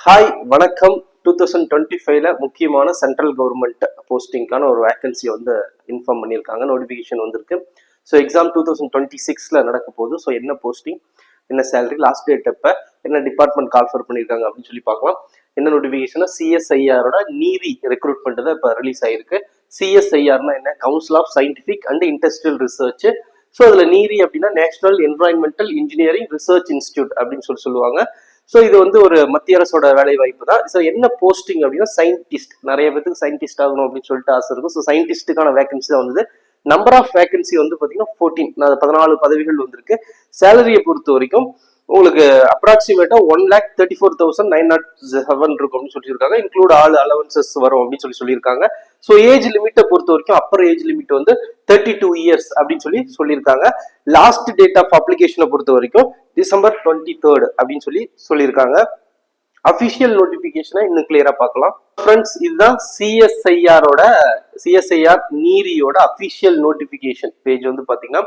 Hi வணக்கம். 2025ல முக்கியமான central government போஸ்டிங்கான ஒரு வேகன்சி வந்து இன்ஃபார்ம் பண்ணியிருக்காங்க. நோட்டிஃபிகேஷன் வந்திருக்கு. ஸோ எக்ஸாம் 2026ல நடக்க போகுது. ஸோ என்ன போஸ்டிங், என்ன சேலரி, லாஸ்ட் டேட் எப்போ, என்ன டிபார்ட்மெண்ட் கால்ஃபர் பண்ணியிருக்காங்க அப்படின்னு சொல்லி பார்க்கலாம். என்ன நோட்டிஃபிகேஷனா சிஎஸ்ஐஆரோட நீரி ரெக்ரூட்மெண்ட் தான் இப்போ ரிலீஸ் ஆயிருக்கு. சிஎஸ்ஐஆர்னா என்ன, Council of Scientific and Industrial Research. So அதில் நீரி அப்படின்னா National Environmental Engineering Research Institute அப்படின்னு சொல்லுவாங்க. ஸோ இது வந்து ஒரு மத்திய அரசோட வேலை வாய்ப்பு தான். ஸோ என்ன போஸ்டிங் அப்படின்னா சயின்டிஸ்ட். நிறைய பேருக்கு சயின்டிஸ்ட் ஆகணும் அப்படின்னு சொல்லிட்டு ஆசை இருக்கும். ஸோ சயின்டிஸ்டுக்கான வேகன்சி தான் வந்தது. நம்பர் ஆஃப் வேகன்சி வந்து பார்த்தீங்கன்னா 14 பதவிகள் வந்திருக்கு. சேலரியை பொறுத்த வரைக்கும் உங்களுக்கு அப்ராக்சிமேட்டா 1,34,907 இருக்கும் அப்படின்னு சொல்லியிருக்காங்க. இன்க்ளூட் ஆல் அலவன்சஸ் வரும் அப்படின்னு சொல்லியிருக்காங்க. ஸோ ஏஜ் லிமிட்டை பொறுத்த வரைக்கும் அப்பர் ஏஜ் லிமிட் வந்து 32 இயர்ஸ் அப்படின்னு சொல்லியிருக்காங்க. லாஸ்ட் டேட் ஆஃப் அப்ளிகேஷனை பொறுத்த வரைக்கும் December 23 அப்படின்னு சொல்லியிருக்காங்க. அபிஷியல் நோட்டிபிகேஷனை இன்னும் கிளியரா பார்க்கலாம். ஃப்ரெண்ட்ஸ், இதுதான் சிஎஸ்ஐஆர் நீரியோட அபிஷியல் நோட்டிபிகேஷன் பேஜ் வந்து பாத்தீங்கன்னா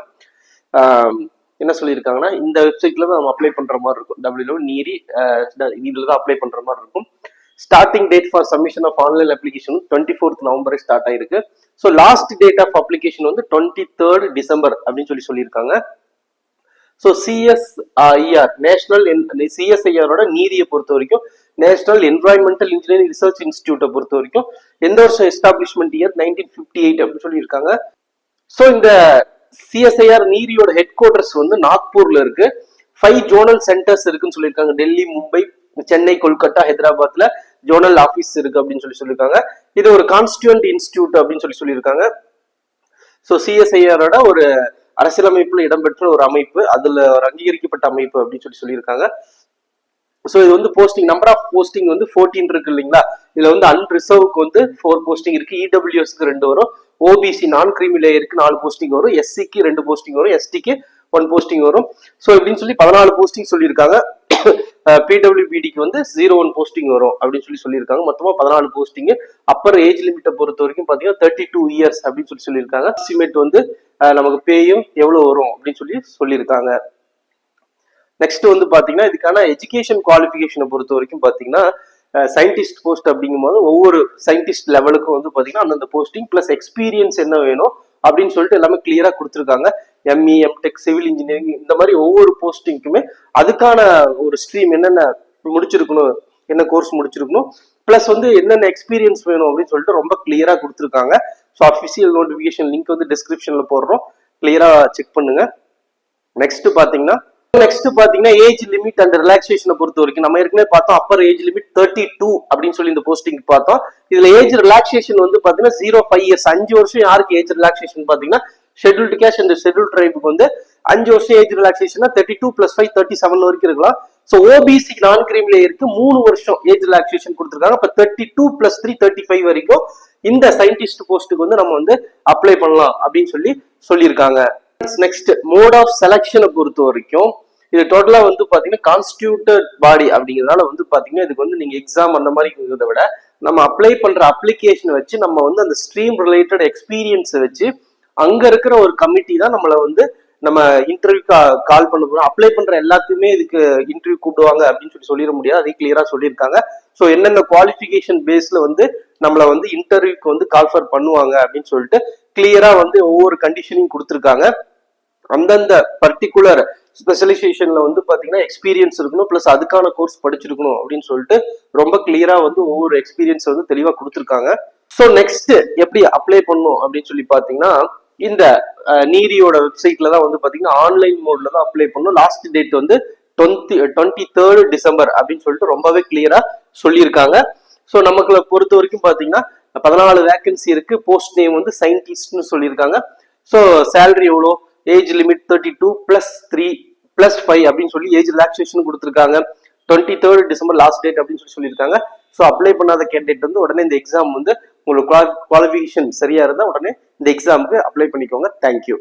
என்ன சொல்லியிருக்காங்கன்னா, இந்த வெப்சைட்ல தான் நம்ம அப்ளை பண்ற மாதிரி இருக்கும். நீரி இதுல தான் அப்ளை பண்ற மாதிரி இருக்கும். Starting date for submission of online application 24th November start ஆயிருக்கு. So last date of application வந்து 23rd டிசம்பர் அப்படின்னு சொல்லியிருக்காங்க. ஸோ சிஎஸ்ஐஆர் சிஎஸ்ஐஆரோட நீரியை பொறுத்த வரைக்கும் நேஷனல் என்வரான்மெண்டல் இன்ஜினியரிங் ரிசர்ச் இன்ஸ்டியூட்டை பொறுத்த வரைக்கும் எந்த வருஷம் எஸ்டாப்ளிஷ்மெண்ட் இயர் 1958 அப்படின்னு சொல்லியிருக்காங்க. ஸோ இந்த சிஎஸ்ஐஆர் நீரியோட ஹெட் குவார்டர்ஸ் வந்து நாக்பூர்ல இருக்கு. 5 ஜோனல் சென்டர்ஸ் இருக்குன்னு சொல்லியிருக்காங்க. டெல்லி, மும்பை, சென்னை, கொல்கத்தா, ஹைதராபாத்ல ஜோனல் ஆபீஸ் இருக்கு அப்படின்னு சொல்லியிருக்காங்க. இது ஒரு கான்ஸ்டியூண்ட் இன்ஸ்டியூட் அப்படின்னு சொல்லியிருக்காங்க. ஸோ சிஎஸ்ஐஆரோட ஒரு அரசியலமைப்புல இடம்பெற்ற ஒரு அமைப்பு, அதுல ஒரு அங்கீகரிக்கப்பட்ட அமைப்பு அப்படின்னு சொல்லியிருக்காங்க. ஸோ இது வந்து போஸ்டிங், நம்பர் ஆஃப் போஸ்டிங் வந்து 14 இருக்கு இல்லைங்களா. இதுல வந்து அன்ரிசர்வ்க்கு வந்து 4 போஸ்டிங் இருக்கு. இடபிள்யூஎஸ்க்கு 2 வரும். ஓபிசி நான் கிரீமி லேயருக்கு 4 போஸ்டிங் வரும். எஸ்சிக்கு 2 போஸ்டிங் வரும். எஸ்டிக்கு 1 போஸ்டிங் வரும். ஸோ இப்படின்னு சொல்லி 14 போஸ்டிங் சொல்லியிருக்காங்க. பிடபிள்யூபிடிக்கு வந்து 0-1 போஸ்டிங் வரும் அப்படின்னு சொல்லியிருக்காங்க. மொத்தமா 14 போஸ்டிங். அப்பர் ஏஜ் லிமிட்டை பொறுத்த வரைக்கும் பாத்தீங்கன்னா 32 இயர்ஸ் அப்படின்னு சொல்லியிருக்காங்க. எஸ்டிமேட் வந்து நமக்கு பேயும் எவ்வளவு வரும் அப்படின்னு சொல்லியிருக்காங்க. நெக்ஸ்ட் வந்து பாத்தீங்கன்னா இதுக்கான எஜுகேஷன் குவாலிஃபிகேஷனை பொறுத்த வரைக்கும் பாத்தீங்கன்னா சயின்டிஸ்ட் போஸ்ட் அப்படிங்கும்போது ஒவ்வொரு சயின்டிஸ்ட் லெவலுக்கும் வந்து பாத்தீங்கன்னா அந்தந்த போஸ்டிங் பிளஸ் எக்ஸ்பீரியன்ஸ் என்ன வேணும் அப்படின்னு சொல்லிட்டு எல்லாமே கிளியரா கொடுத்துருக்காங்க. எம்இ, எம்டெக், சிவில் இன்ஜினியரிங் இந்த மாதிரி ஒவ்வொரு போஸ்டிங்க்குமே அதுக்கான ஒரு ஸ்ட்ரீம் என்னென்ன முடிச்சிருக்கணும், என்ன கோர்ஸ் முடிச்சிருக்கணும், பிளஸ் வந்து என்னென்ன எக்ஸ்பீரியன்ஸ் வேணும் அப்படின்னு சொல்லிட்டு ரொம்ப கிளியரா கொடுத்துருக்காங்க. ஸோ அஃபிஷியல் நோட்டிஃபிகேஷன் லிங்க் வந்து டிஸ்கிரிப்ஷன்ல போடுறோம், கிளியரா செக் பண்ணுங்க. நெக்ஸ்ட் பாத்தீங்கன்னா ஏஜ் லிமிட் அண்ட் ரிலாக்ஸேஷனை பொறுத்த வரைக்கும் நம்ம ஏற்கனவே பார்த்தோம். அப்பர் ஏஜ் லிமிட் 32 அப்படின்னு சொல்லி இந்த போஸ்டிங் பார்த்தோம். இதுல ஏஜ் ரிலாக்ஸேஷன் வந்து பாத்தீங்கன்னா 0-5 இயர்ஸ், 5 வருஷம் யாருக்கு ஏஜ் ரிலாக்ஸேஷன் பாத்தீங்கன்னா ஷெட்யூல்டு கேஸ்ட் அண்ட் ஷெட்யூல் ட்ரைபுக்கு வந்து 5 வருஷம் ஏஜ் ரிலாக்ஸேஷன் 32 + 5 37 வரைக்கும் இருக்கலாம். ஸோ ஓபிசி நான் கிரீமி லேயருக்கு 3 வருஷம் ஏஜ் ரிலாக்ஸேஷன் கொடுத்துருக்காங்க. இப்போ 32 + 3 35 வரைக்கும் இந்த சயின்டிஸ்ட் போஸ்ட்டுக்கு வந்து நம்ம வந்து அப்ளை பண்ணலாம் அப்படின்னு சொல்லியிருக்காங்க. நெக்ஸ்ட் மோட் ஆஃப் செலக்ஷனை பொறுத்த வரைக்கும் இது டோட்டலா வந்து பாத்தீங்கன்னா கான்ஸ்டியூட்டட் பாடி அப்படிங்கிறதுனால வந்து பாத்தீங்கன்னா இதுக்கு வந்து நீங்க எக்ஸாம் அந்த மாதிரி இருக்கிறத விட நம்ம அப்ளை பண்ற அப்ளிகேஷனை வச்சு நம்ம வந்து அந்த ஸ்ட்ரீம் ரிலேட்டட் எக்ஸ்பீரியன்ஸை வச்சு அங்க இருக்கிற ஒரு கமிட்டி தான் நம்மளை வந்து நம்ம இன்டர்வியூ கால் பண்ண போறோம். அப்ளை பண்ற எல்லாத்தையுமே இதுக்கு இன்டர்வியூ கூப்பிடுவாங்க அப்படின்னு சொல்லிட முடியாது. அதே கிளியரா சொல்லியிருக்காங்க. ஸோ என்னென்ன குவாலிஃபிகேஷன் பேஸ்ல வந்து நம்மளை வந்து இன்டர்வியூக்கு வந்து கால்ஃபர் பண்ணுவாங்க அப்படின்னு சொல்லிட்டு கிளியரா வந்து ஒவ்வொரு கண்டிஷனையும் கொடுத்துருக்காங்க. அந்தந்த பர்டிகுலர் ஸ்பெஷலைசேஷன்ல வந்து பாத்தீங்கன்னா எக்ஸ்பீரியன்ஸ் இருக்கணும், பிளஸ் அதுக்கான கோர்ஸ் படிச்சிருக்கணும் அப்படின்னு சொல்லிட்டு ரொம்ப கிளியரா வந்து ஒவ்வொரு எக்ஸ்பீரியன்ஸ் வந்து தெளிவா கொடுத்துருக்காங்க. ஸோ நெக்ஸ்ட் எப்படி அப்ளை பண்ணும் அப்படின்னு சொல்லி பாத்தீங்கன்னா இந்த நீரியோட வெப்சைட்ல தான் வந்து பாத்தீங்கன்னா ஆன்லைன் மோட்ல தான் அப்ளை பண்ணும். லாஸ்ட் டேட் வந்து 23rd டிசம்பர் அப்படின்னு சொல்லிட்டு ரொம்பவே கிளியரா சொல்லியிருக்காங்க. ஸோ நமக்கு பொறுத்த வரைக்கும் பாத்தீங்கன்னா 14 வேகன்சி இருக்கு. போஸ்ட் நேம் வந்து சயின்டிஸ்ட்னு சொல்லியிருக்காங்க. ஸோ சேலரி எவ்வளோ, ஏஜ் லிமிட் 32 + 3 + 5 அப்படின்னு சொல்லி ஏஜ் ரிலாக்ஸேஷன் கொடுத்துருக்காங்க. 23rd டிசம்பர் லாஸ்ட் டேட் அப்படின்னு சொல்லியிருக்காங்க. ஸோ அப்ளை பண்ணாத கேண்டிடேட் வந்து உடனே இந்த எக்ஸாம் வந்து உங்களுக்கு குவாலிஃபிகேஷன் சரியா இருந்தால் உடனே இந்த எக்ஸாமுக்கு அப்ளை பண்ணிக்கோங்க. தேங்க்யூ.